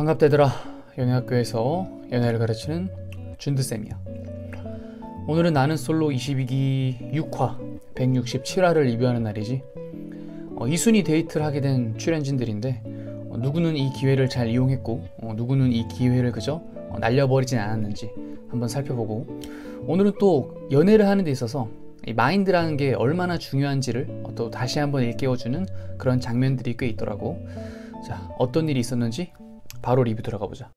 반갑다 얘들아. 연애학교에서 연애를 가르치는 준드쌤이야. 오늘은 나는 솔로 22기 6화 167화를 리뷰하는 날이지. 이순이 데이트를 하게 된 출연진들인데 누구는 이 기회를 잘 이용했고 누구는 이 기회를 그저 날려버리진 않았는지 한번 살펴보고, 오늘은 또 연애를 하는 데 있어서 이 마인드라는 게 얼마나 중요한지를 또 다시 한번 일깨워주는 그런 장면들이 꽤 있더라고. 자, 어떤 일이 있었는지 바로 리뷰 들어가 보자.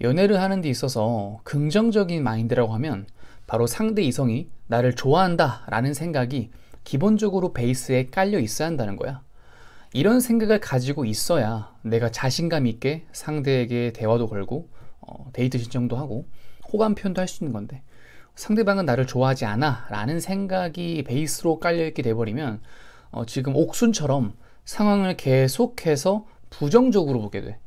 연애를 하는 데 있어서 긍정적인 마인드라고 하면 바로 상대 이성이 나를 좋아한다 라는 생각이 기본적으로 베이스에 깔려 있어야 한다는 거야. 이런 생각을 가지고 있어야 내가 자신감 있게 상대에게 대화도 걸고 데이트 신청도 하고 호감 표현도 할 수 있는 건데, 상대방은 나를 좋아하지 않아 라는 생각이 베이스로 깔려있게 돼버리면 지금 옥순처럼 상황을 계속해서 부정적으로 보게 돼.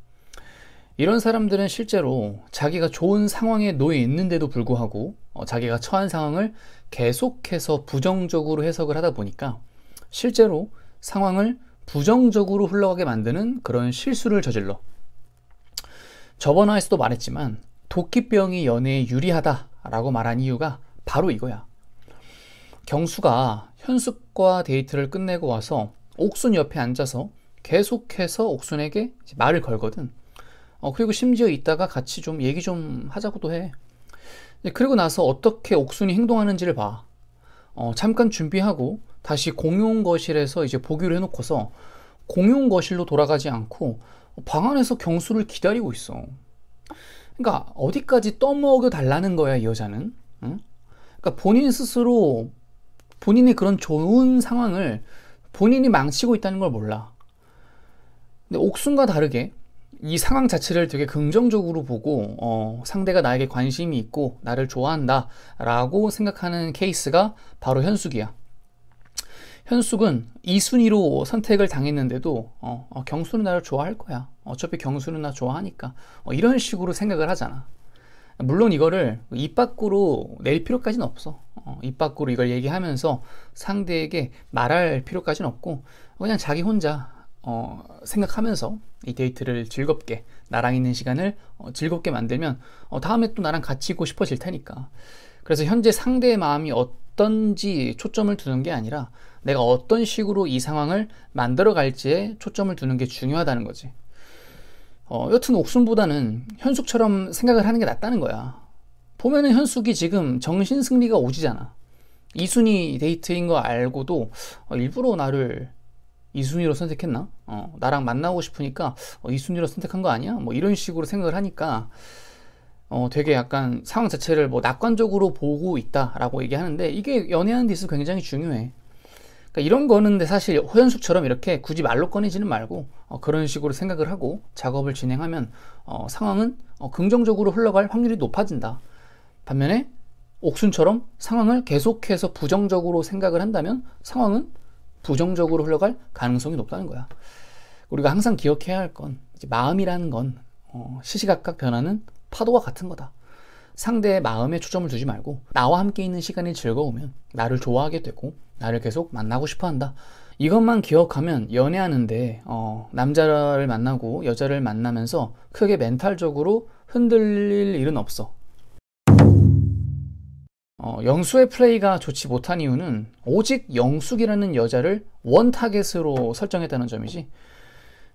이런 사람들은 실제로 자기가 좋은 상황에 놓여 있는데도 불구하고 자기가 처한 상황을 계속해서 부정적으로 해석을 하다 보니까 실제로 상황을 부정적으로 흘러가게 만드는 그런 실수를 저질러. 저번 화에서도 말했지만 도끼병이 연애에 유리하다라고 말한 이유가 바로 이거야. 경수가 현숙과 데이트를 끝내고 와서 옥순 옆에 앉아서 계속해서 옥순에게 말을 걸거든. 그리고 심지어 이따가 같이 좀 얘기 좀 하자고도 해. 그리고 나서 어떻게 옥순이 행동하는지를 봐. 잠깐 준비하고 다시 공용 거실에서 이제 보기로 해놓고서 공용 거실로 돌아가지 않고 방 안에서 경수를 기다리고 있어. 그러니까 어디까지 떠먹여 달라는 거야, 이 여자는. 응? 그러니까 본인 스스로 본인의 그런 좋은 상황을 본인이 망치고 있다는 걸 몰라. 근데 옥순과 다르게 이 상황 자체를 되게 긍정적으로 보고 상대가 나에게 관심이 있고 나를 좋아한다 라고 생각하는 케이스가 바로 현숙이야. 현숙은 이순위로 선택을 당했는데도 경수는 나를 좋아할 거야. 어차피 경수는 나 좋아하니까. 이런 식으로 생각을 하잖아. 물론 이거를 입 밖으로 낼 필요까지는 없어. 입 밖으로 이걸 얘기하면서 상대에게 말할 필요까지는 없고 그냥 자기 혼자 생각하면서 이 데이트를 즐겁게, 나랑 있는 시간을 즐겁게 만들면 다음에 또 나랑 같이 있고 싶어질 테니까. 그래서 현재 상대의 마음이 어떤지 초점을 두는 게 아니라 내가 어떤 식으로 이 상황을 만들어 갈지에 초점을 두는 게 중요하다는 거지. 여튼 옥순보다는 현숙처럼 생각을 하는 게 낫다는 거야. 보면은 현숙이 지금 정신승리가 오지잖아. 이순이 데이트인 거 알고도 일부러 나를 이순위로 선택했나? 나랑 만나고 싶으니까 이순위로 선택한 거 아니야? 뭐 이런 식으로 생각을 하니까 되게 약간 상황 자체를 뭐 낙관적으로 보고 있다라고 얘기하는데, 이게 연애하는 데 있어서 굉장히 중요해. 그러니까 이런 거는 근데 사실 호연숙처럼 이렇게 굳이 말로 꺼내지는 말고 그런 식으로 생각을 하고 작업을 진행하면 상황은 긍정적으로 흘러갈 확률이 높아진다. 반면에 옥순처럼 상황을 계속해서 부정적으로 생각을 한다면 상황은 부정적으로 흘러갈 가능성이 높다는 거야. 우리가 항상 기억해야 할 건 마음이라는 건 시시각각 변하는 파도와 같은 거다. 상대의 마음에 초점을 두지 말고 나와 함께 있는 시간이 즐거우면 나를 좋아하게 되고 나를 계속 만나고 싶어 한다. 이것만 기억하면 연애하는데 남자를 만나고 여자를 만나면서 크게 멘탈적으로 흔들릴 일은 없어. 영수의 플레이가 좋지 못한 이유는 오직 영숙이라는 여자를 원 타겟으로 설정했다는 점이지.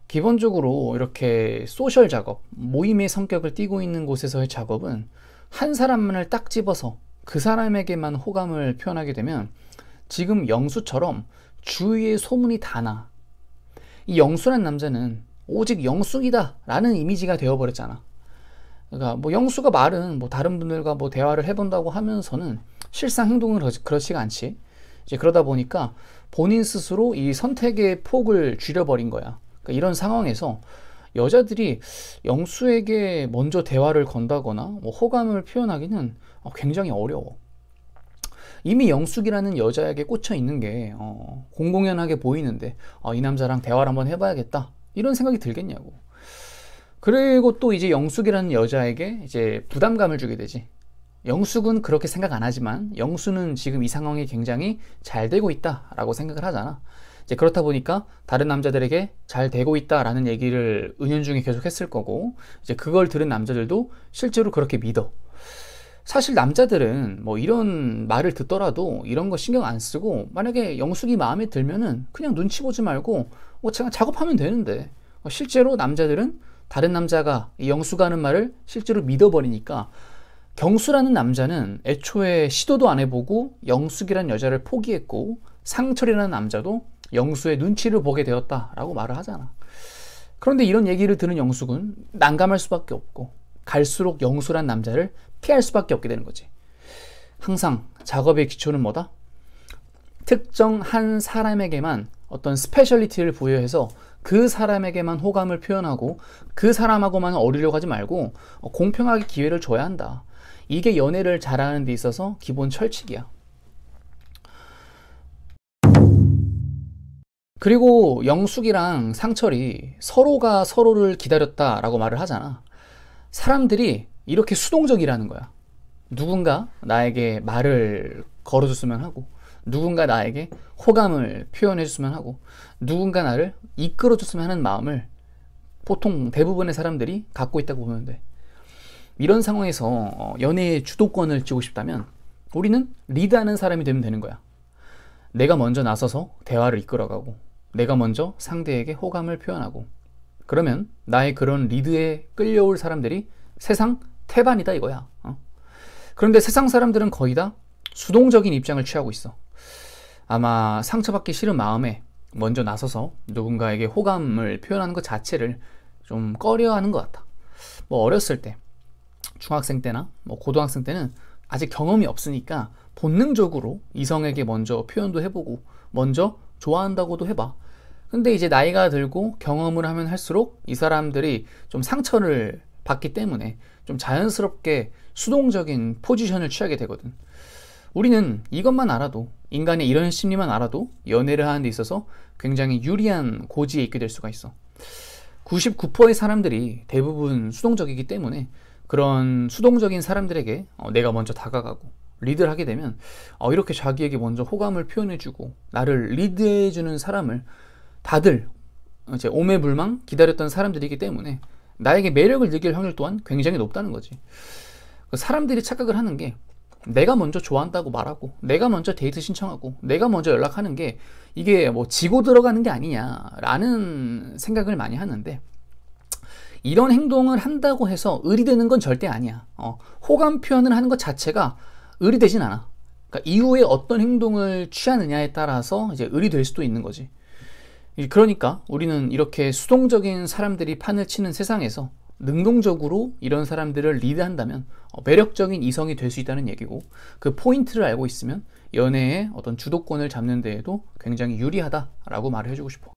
기본적으로 이렇게 소셜 작업, 모임의 성격을 띠고 있는 곳에서의 작업은 한 사람만을 딱 집어서 그 사람에게만 호감을 표현하게 되면 지금 영수처럼 주위에 소문이 다 나. 이 영수란 남자는 오직 영숙이다 라는 이미지가 되어버렸잖아. 그러니까 뭐 영수가 말은 뭐 다른 분들과 뭐 대화를 해본다고 하면서는 실상 행동은 그렇지가 않지. 이제 그러다 보니까 본인 스스로 이 선택의 폭을 줄여버린 거야. 그러니까 이런 상황에서 여자들이 영수에게 먼저 대화를 건다거나 뭐 호감을 표현하기는 굉장히 어려워. 이미 영숙이라는 여자에게 꽂혀 있는 게 공공연하게 보이는데 이 남자랑 대화를 한번 해봐야겠다 이런 생각이 들겠냐고. 그리고 또 이제 영숙이라는 여자에게 이제 부담감을 주게 되지. 영숙은 그렇게 생각 안 하지만 영수는 지금 이 상황이 굉장히 잘 되고 있다라고 생각을 하잖아. 이제 그렇다 보니까 다른 남자들에게 잘 되고 있다라는 얘기를 은연중에 계속 했을 거고, 이제 그걸 들은 남자들도 실제로 그렇게 믿어. 사실 남자들은 뭐 이런 말을 듣더라도 이런 거 신경 안 쓰고, 만약에 영숙이 마음에 들면은 그냥 눈치 보지 말고 뭐 제가 작업하면 되는데, 실제로 남자들은 다른 남자가 이 영수가 하는 말을 실제로 믿어버리니까 경수라는 남자는 애초에 시도도 안 해보고 영숙이라는 여자를 포기했고, 상철이라는 남자도 영수의 눈치를 보게 되었다라고 말을 하잖아. 그런데 이런 얘기를 들은 영숙은 난감할 수밖에 없고, 갈수록 영수란 남자를 피할 수밖에 없게 되는 거지. 항상 작업의 기초는 뭐다? 특정 한 사람에게만 어떤 스페셜리티를 부여해서 그 사람에게만 호감을 표현하고 그 사람하고만 어울리려고 하지 말고 공평하게 기회를 줘야 한다. 이게 연애를 잘하는 데 있어서 기본 철칙이야. 그리고 영숙이랑 상철이 서로가 서로를 기다렸다라고 말을 하잖아. 사람들이 이렇게 수동적이라는 거야. 누군가 나에게 말을 걸어줬으면 하고, 누군가 나에게 호감을 표현해줬으면 하고, 누군가 나를 이끌어줬으면 하는 마음을 보통 대부분의 사람들이 갖고 있다고 보면 돼. 이런 상황에서 연애의 주도권을 쥐고 싶다면 우리는 리드하는 사람이 되면 되는 거야. 내가 먼저 나서서 대화를 이끌어가고, 내가 먼저 상대에게 호감을 표현하고, 그러면 나의 그런 리드에 끌려올 사람들이 세상 태반이다 이거야. 그런데 세상 사람들은 거의 다 수동적인 입장을 취하고 있어. 아마 상처받기 싫은 마음에 먼저 나서서 누군가에게 호감을 표현하는 것 자체를 좀 꺼려하는 것 같아. 뭐 어렸을 때, 중학생 때나 뭐 고등학생 때는 아직 경험이 없으니까 본능적으로 이성에게 먼저 표현도 해보고 먼저 좋아한다고도 해봐. 근데 이제 나이가 들고 경험을 하면 할수록 이 사람들이 좀 상처를 받기 때문에 좀 자연스럽게 수동적인 포지션을 취하게 되거든. 우리는 이것만 알아도, 인간의 이런 심리만 알아도 연애를 하는 데 있어서 굉장히 유리한 고지에 있게 될 수가 있어. 99%의 사람들이 대부분 수동적이기 때문에 그런 수동적인 사람들에게 내가 먼저 다가가고 리드를 하게 되면 이렇게 자기에게 먼저 호감을 표현해주고 나를 리드해주는 사람을 다들 이제 오매불망 기다렸던 사람들이기 때문에 나에게 매력을 느낄 확률 또한 굉장히 높다는 거지. 사람들이 착각을 하는 게 내가 먼저 좋아한다고 말하고, 내가 먼저 데이트 신청하고, 내가 먼저 연락하는 게 이게 뭐 지고 들어가는 게 아니냐라는 생각을 많이 하는데, 이런 행동을 한다고 해서 의리되는 건 절대 아니야. 호감 표현을 하는 것 자체가 의리되진 않아. 그러니까 이후에 어떤 행동을 취하느냐에 따라서 이제 의리될 수도 있는 거지. 그러니까 우리는 이렇게 수동적인 사람들이 판을 치는 세상에서 능동적으로 이런 사람들을 리드한다면 매력적인 이성이 될 수 있다는 얘기고, 그 포인트를 알고 있으면 연애의 어떤 주도권을 잡는 데에도 굉장히 유리하다라고 말을 해주고 싶어.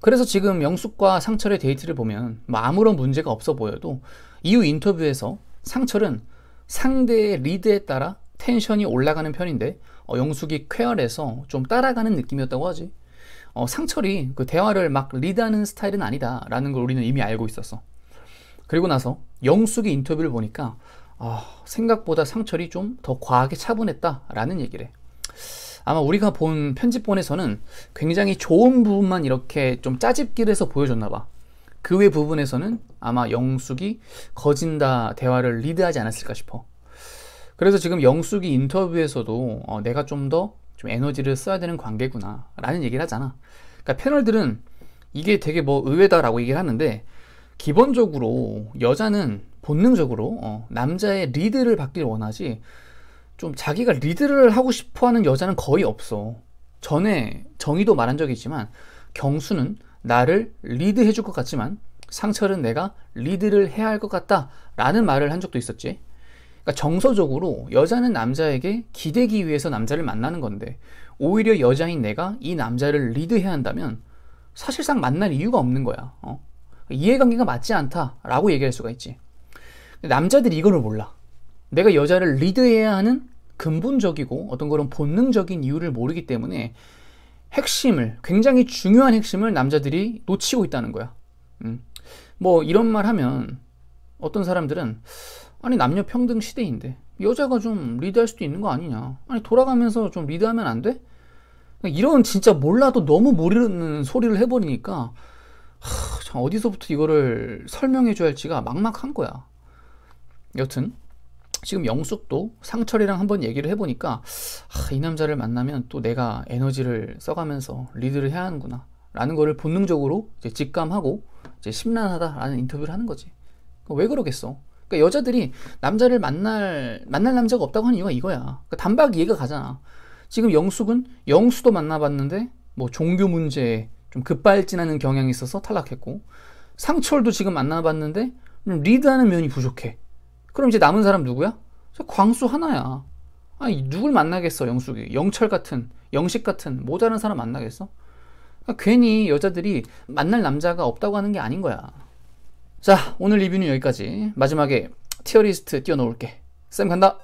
그래서 지금 영숙과 상철의 데이트를 보면 뭐 아무런 문제가 없어 보여도 이후 인터뷰에서 상철은 상대의 리드에 따라 텐션이 올라가는 편인데 영숙이 쾌활해서 좀 따라가는 느낌이었다고 하지. 상철이 그 대화를 막 리드하는 스타일은 아니다 라는 걸 우리는 이미 알고 있었어. 그리고 나서 영숙의 인터뷰를 보니까 생각보다 상철이 좀 더 과하게 차분했다 라는 얘기를 해. 아마 우리가 본 편집본에서는 굉장히 좋은 부분만 이렇게 좀 짜집기를 해서 보여줬나 봐. 그 외 부분에서는 아마 영숙이 거진다 대화를 리드하지 않았을까 싶어. 그래서 지금 영숙이 인터뷰에서도 내가 좀 더 좀 에너지를 써야 되는 관계구나 라는 얘기를 하잖아. 그러니까 패널들은 이게 되게 뭐 의외다라고 얘기를 하는데, 기본적으로 여자는 본능적으로 남자의 리드를 받길 원하지, 좀 자기가 리드를 하고 싶어하는 여자는 거의 없어. 전에 정의도 말한 적이 있지만 경수는 나를 리드해 줄 것 같지만 상철은 내가 리드를 해야 할 것 같다 라는 말을 한 적도 있었지. 그러니까 정서적으로 여자는 남자에게 기대기 위해서 남자를 만나는 건데, 오히려 여자인 내가 이 남자를 리드해야 한다면 사실상 만날 이유가 없는 거야. 이해관계가 맞지 않다라고 얘기할 수가 있지. 남자들이 이거를 몰라. 내가 여자를 리드해야 하는 근본적이고 어떤 그런 본능적인 이유를 모르기 때문에 핵심을, 굉장히 중요한 핵심을 남자들이 놓치고 있다는 거야. 뭐 이런 말 하면 어떤 사람들은 아니 남녀 평등 시대인데 여자가 좀 리드할 수도 있는 거 아니냐, 아니 돌아가면서 좀 리드하면 안 돼? 이런 진짜 몰라도 너무 모르는 소리를 해버리니까 참 어디서부터 이거를 설명해 줘야 할지가 막막한 거야. 여튼 지금 영숙도 상철이랑 한번 얘기를 해보니까 이 남자를 만나면 또 내가 에너지를 써가면서 리드를 해야 하는구나 라는 거를 본능적으로 이제 직감하고 이제 심란하다라는 인터뷰를 하는 거지. 왜 그러겠어? 그러니까 여자들이 남자를 만날 남자가 없다고 하는 이유가 이거야. 그러니까 단박 이해가 가잖아. 지금 영숙은 영수도 만나봤는데 뭐 종교 문제에 좀 급발진하는 경향이 있어서 탈락했고, 상철도 지금 만나봤는데 리드하는 면이 부족해. 그럼 이제 남은 사람 누구야? 광수 하나야. 아니 누굴 만나겠어. 영숙이 영철 같은, 영식 같은 모자란 사람 만나겠어? 그러니까 괜히 여자들이 만날 남자가 없다고 하는 게 아닌 거야. 자, 오늘 리뷰는 여기까지. 마지막에 티어리스트 띄워놓을게. 쌤 간다.